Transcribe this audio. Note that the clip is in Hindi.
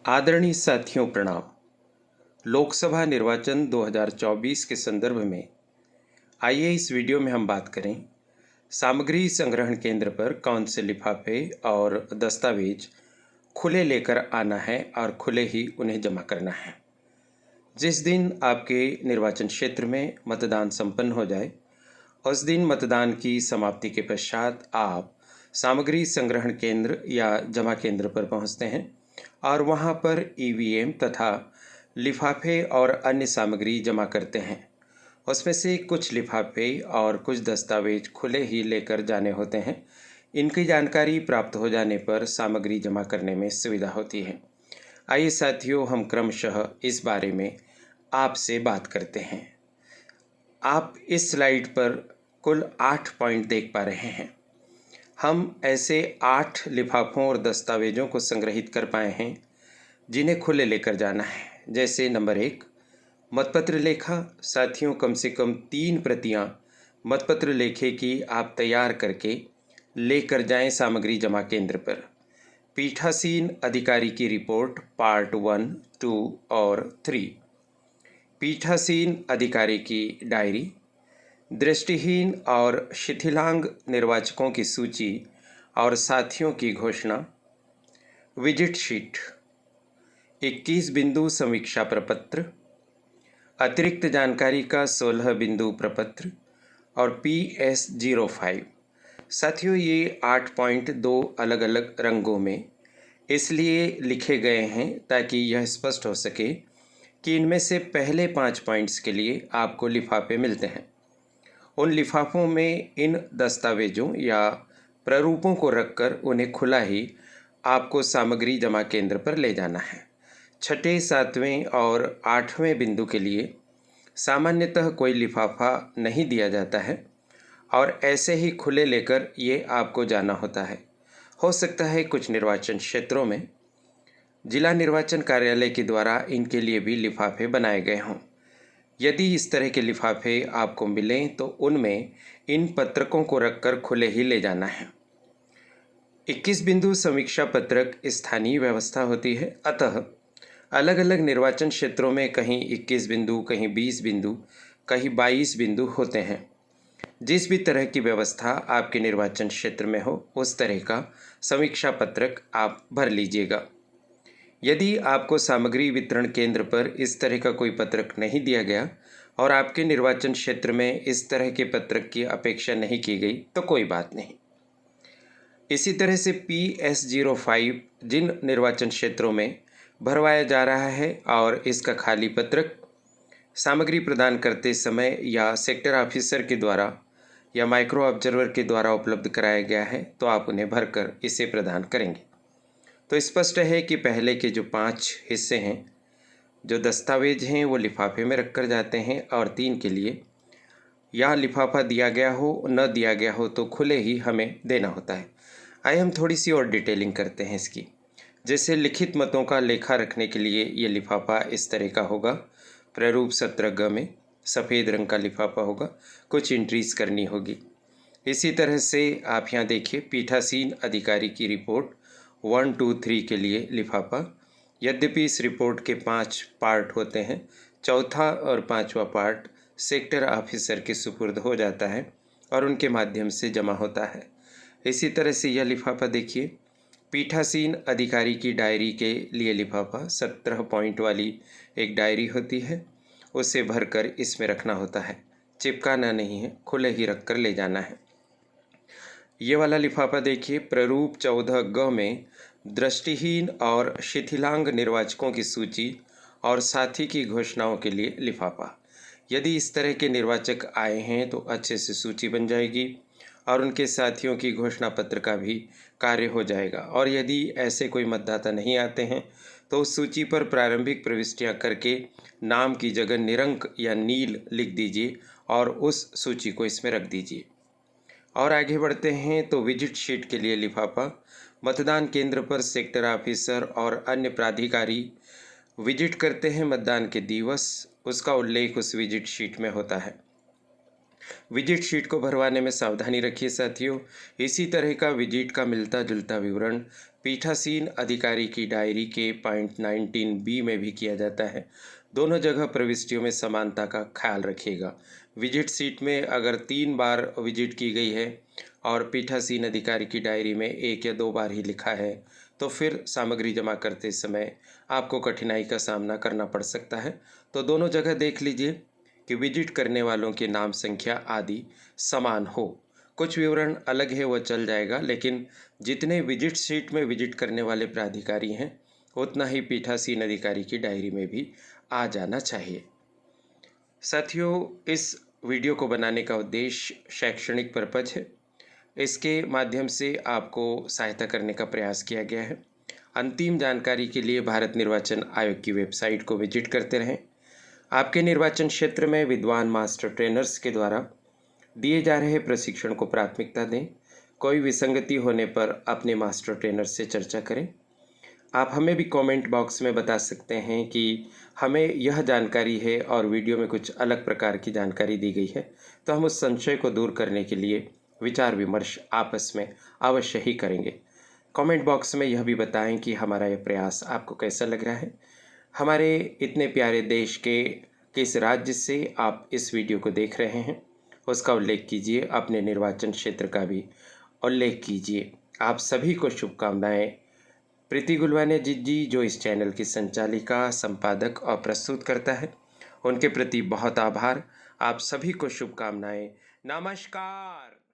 आदरणीय साथियों प्रणाम। लोकसभा निर्वाचन 2024 के संदर्भ में आइए इस वीडियो में हम बात करें सामग्री संग्रहण केंद्र पर कौन से लिफाफे और दस्तावेज खुले लेकर आना है और खुले ही उन्हें जमा करना है। जिस दिन आपके निर्वाचन क्षेत्र में मतदान संपन्न हो जाए उस दिन मतदान की समाप्ति के पश्चात आप सामग्री संग्रहण केंद्र या जमा केंद्र पर पहुंचते हैं और वहां पर ईवीएम तथा लिफाफे और अन्य सामग्री जमा करते हैं। उसमें से कुछ लिफाफे और कुछ दस्तावेज खुले ही लेकर जाने होते हैं। इनकी जानकारी प्राप्त हो जाने पर सामग्री जमा करने में सुविधा होती है। आइए साथियों, हम क्रमशः इस बारे में आपसे बात करते हैं। आप इस स्लाइड पर कुल 8 पॉइंट देख पा रहे हैं। हम ऐसे 8 लिफाफों और दस्तावेजों को संग्रहित कर पाए हैं जिन्हें खुले लेकर जाना है। जैसे नंबर 1, मतपत्र लेखा। साथियों, कम से कम 3 प्रतियां मतपत्र लेखे की आप तैयार करके लेकर जाएं सामग्री जमा केंद्र पर। पीठासीन अधिकारी की रिपोर्ट पार्ट 1, 2 और 3। पीठासीन अधिकारी की डायरी। दृष्टिहीन और शिथिलांग निर्वाचकों की सूची और साथियों की घोषणा। Visit sheet. 21 बिंदु समीक्षा प्रपत्र। अतिरिक्त जानकारी का 16 बिंदु प्रपत्र और PS05। साथियों, ये 8 पॉइंट 2 अलग अलग रंगों में इसलिए लिखे गए हैं ताकि यह स्पष्ट हो सके कि इनमें से पहले 5 पॉइंट्स के लिए आपको लिफाफे मिलते हैं। उन लिफाफों में इन दस्तावेजों या प्रारूपों को रखकर उन्हें खुला ही आपको सामग्री जमा केंद्र पर ले जाना है। 6, 7वें और 8वें बिंदु के लिए सामान्यतः कोई लिफाफा नहीं दिया जाता है और ऐसे ही खुले लेकर ये आपको जाना होता है। हो सकता है कुछ निर्वाचन क्षेत्रों में जिला निर्वाचन कार्यालय के द्वारा इनके लिए भी लिफाफे बनाए गए हों। यदि इस तरह के लिफाफे आपको मिलें तो उनमें इन पत्रकों को रखकर खुले ही ले जाना है। 21 बिंदु समीक्षा पत्रक स्थानीय व्यवस्था होती है, अतः अलग अलग निर्वाचन क्षेत्रों में कहीं 21 बिंदु, कहीं 20 बिंदु, कहीं 22 बिंदु होते हैं। जिस भी तरह की व्यवस्था आपके निर्वाचन क्षेत्र में हो उस तरह का समीक्षा पत्रक आप भर लीजिएगा। यदि आपको सामग्री वितरण केंद्र पर इस तरह का कोई पत्रक नहीं दिया गया और आपके निर्वाचन क्षेत्र में इस तरह के पत्रक की अपेक्षा नहीं की गई तो कोई बात नहीं। इसी तरह से PS05 जिन निर्वाचन क्षेत्रों में भरवाया जा रहा है और इसका खाली पत्रक सामग्री प्रदान करते समय या सेक्टर ऑफिसर के द्वारा या माइक्रो ऑब्जर्वर के द्वारा उपलब्ध कराया गया है तो आप उन्हें भरकर इसे प्रदान करेंगे। तो स्पष्ट है कि पहले के जो 5 हिस्से हैं, जो दस्तावेज हैं, वो लिफाफे में रखकर जाते हैं और 3 के लिए या लिफाफा दिया गया हो न दिया गया हो तो खुले ही हमें देना होता है। आइए हम थोड़ी सी और डिटेलिंग करते हैं इसकी। जैसे लिखित मतों का लेखा रखने के लिए ये लिफाफा इस तरह का होगा। प्रारूप 17G में सफ़ेद रंग का लिफाफा होगा, कुछ एंट्रीज करनी होगी। इसी तरह से आप यहाँ देखिए, पीठासीन अधिकारी की रिपोर्ट 1, 2, 3 के लिए लिफाफा। यद्यपि इस रिपोर्ट के 5 पार्ट होते हैं, चौथा और 5वां पार्ट सेक्टर ऑफिसर के सुपुर्द हो जाता है और उनके माध्यम से जमा होता है। इसी तरह से यह लिफाफा देखिए, पीठासीन अधिकारी की डायरी के लिए लिफाफा 17 पॉइंट वाली एक डायरी होती है, उसे भरकर इसमें रखना होता है। चिपकाना नहीं है, खुले ही रख कर ले जाना है। ये वाला लिफाफा देखिए, प्रारूप 14G में दृष्टिहीन और शिथिलांग निर्वाचकों की सूची और साथी की घोषणाओं के लिए लिफाफा। यदि इस तरह के निर्वाचक आए हैं तो अच्छे से सूची बन जाएगी और उनके साथियों की घोषणा पत्र का भी कार्य हो जाएगा। और यदि ऐसे कोई मतदाता नहीं आते हैं तो उस सूची पर प्रारंभिक प्रविष्टियां करके नाम की जगह निरंक या नील लिख दीजिए और उस सूची को इसमें रख दीजिए। और आगे बढ़ते हैं तो विजिट शीट के लिए लिफाफा। मतदान केंद्र पर सेक्टर ऑफिसर और अन्य प्राधिकारी विजिट करते हैं मतदान के दिवस, उसका उल्लेख उस विजिट शीट में होता है। विजिट शीट को भरवाने में सावधानी रखिए साथियों। इसी तरह का विजिट का मिलता जुलता विवरण पीठासीन अधिकारी की डायरी के पॉइंट 19B में भी किया जाता है। दोनों जगह प्रविष्टियों में समानता का ख्याल रखिएगा। विजिट शीट में अगर 3 बार विजिट की गई है और पीठासीन अधिकारी की डायरी में 1 या 2 बार ही लिखा है तो फिर सामग्री जमा करते समय आपको कठिनाई का सामना करना पड़ सकता है। तो दोनों जगह देख लीजिए कि विजिट करने वालों के नाम संख्या आदि समान हो। कुछ विवरण अलग है वो चल जाएगा, लेकिन जितने विजिट शीट में विजिट करने वाले प्राधिकारी हैं उतना ही पीठासीन अधिकारी की डायरी में भी आ जाना चाहिए। साथियों, इस वीडियो को बनाने का उद्देश्य शैक्षणिक पर्पज है। इसके माध्यम से आपको सहायता करने का प्रयास किया गया है। अंतिम जानकारी के लिए भारत निर्वाचन आयोग की वेबसाइट को विजिट करते रहें। आपके निर्वाचन क्षेत्र में विद्वान मास्टर ट्रेनर्स के द्वारा दिए जा रहे प्रशिक्षण को प्राथमिकता दें। कोई विसंगति होने पर अपने मास्टर ट्रेनर से चर्चा करें। आप हमें भी कमेंट बॉक्स में बता सकते हैं कि हमें यह जानकारी है और वीडियो में कुछ अलग प्रकार की जानकारी दी गई है, तो हम उस संशय को दूर करने के लिए विचार विमर्श आपस में अवश्य ही करेंगे। कमेंट बॉक्स में यह भी बताएं कि हमारा यह प्रयास आपको कैसा लग रहा है। हमारे इतने प्यारे देश के किस राज्य से आप इस वीडियो को देख रहे हैं उसका उल्लेख कीजिए। अपने निर्वाचन क्षेत्र का भी उल्लेख कीजिए। आप सभी को शुभकामनाएं। प्रीति गुलवाने जी जो इस चैनल की संचालिका, संपादक और प्रस्तुत करता है, उनके प्रति बहुत आभार। आप सभी को शुभकामनाएं। नमस्कार।